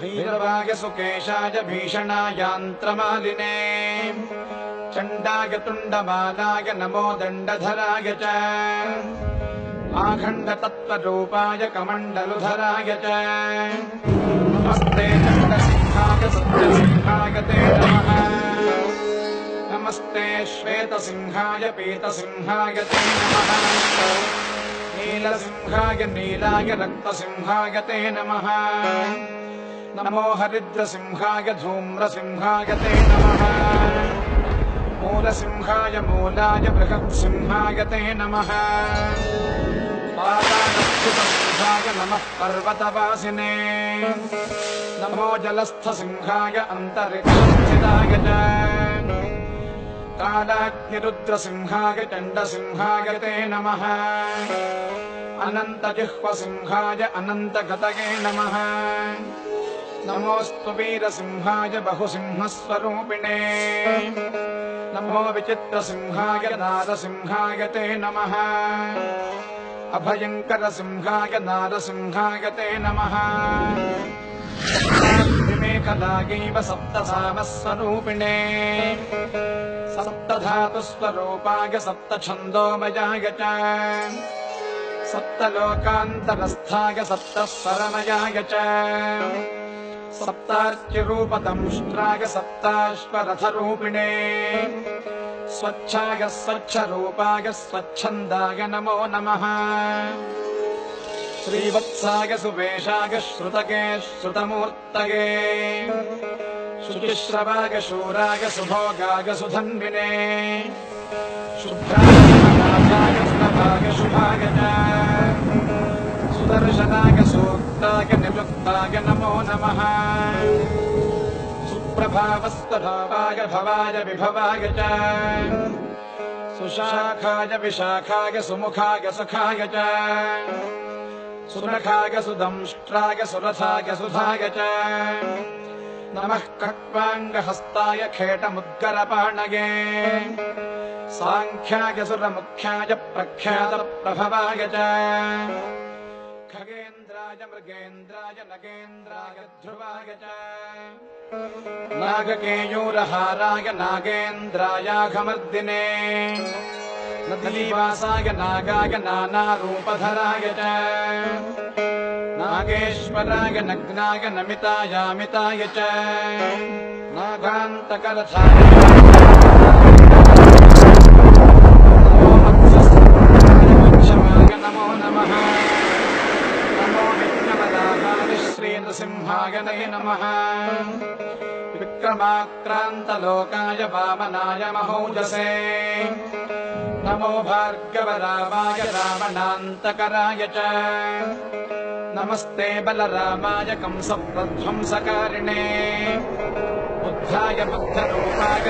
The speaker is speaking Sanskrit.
भैरवाय सुकेशाय भीषणायान्त्रमालिने चण्डाय तुण्डमालाय नमो दण्डधराय च आखण्डतत्त्वरूपाय कमण्डलुधराय च नमस्ते चण्डसिंहाय सत्यसिंहाय ते नमः नमस्ते श्वेतसिंहाय पीतसिंहाय ते नमः नीलसिंहाय नीलाय रक्तसिंहाय ते नमः नमो हरिद्रसिंहाय धूम्रसिंहाय ते नमः मूलसिंहाय मूलाय बृहत्सिंहाय ते नमः पातालस्थितसिंहाय नमः पर्वतवासिने नमो जलस्थसिंहाय अन्तरिक्षस्थिताय च कालाग्निरुद्रसिंहाय चण्डसिंहाय ते नमः अनन्तजिह्वसिंहाय अनन्तगतये नमः नमोऽस्तु वीरसिंहाय बहुसिंहस्वरूपिणे नमो विचित्रसिंहाय नारसिंहाय ते नमः अभयङ्करसिंहाय नारसिंहाय ते नमः मेखलागैव सप्तसामस्वरूपिणे सप्तधातुस्वरूपाय सप्तछन्दोमयाय च सप्तलोकान्तरस्थाय सप्तस्वरमयाय च सप्तार्चिरूपदंष्ट्राय सप्ताश्वरथरूपिणे स्वच्छाय स्वच्छरूपाय स्वच्छन्दाय नमो नमः श्रीवत्साय सुवेशाय श्रुतके श्रुतमूर्तये शुचिश्रवाय शूराय सुभोगाय सुधन्विने शुभ्राय सुमनाथाय सुलभाय शुभाय च सुदर्शनाय सूक्ताय निवृत्ताय नमो नमः सुप्रभावस्तभावाय भवाय विभवाय च सुशाखाय विशाखाय सुमुखाय सुखाय च सुनखाय सुदंष्ट्राय सुरथाय सुधाय च नमः कक्वाङ्गहस्ताय खेटमुद्गरपाणये साङ्ख्याय सुरमुख्याय प्रख्यातप्रभवाय च खगेन्द्राय मृगेन्द्राय नगेन्द्राय ध्रुवाय च नागकेयूरहाराय नागेन्द्रायाघमर्दिने नदीवासाय नागाय नानारूपधराय च नागेश्वराय नग्नाय नमितायामिताय च नागान्तकरथाय नमो नमः नमो विघ्नवदाहाय श्रीनृसिंहाय नमः विक्रमाक्रान्तलोकाय वामनाय महौजसे नमो भार्गवरामाय रावणान्तकराय च नमस्ते बलरामाय कंसप्रध्वंसकारिणे बुद्धाय बुद्धरूपाय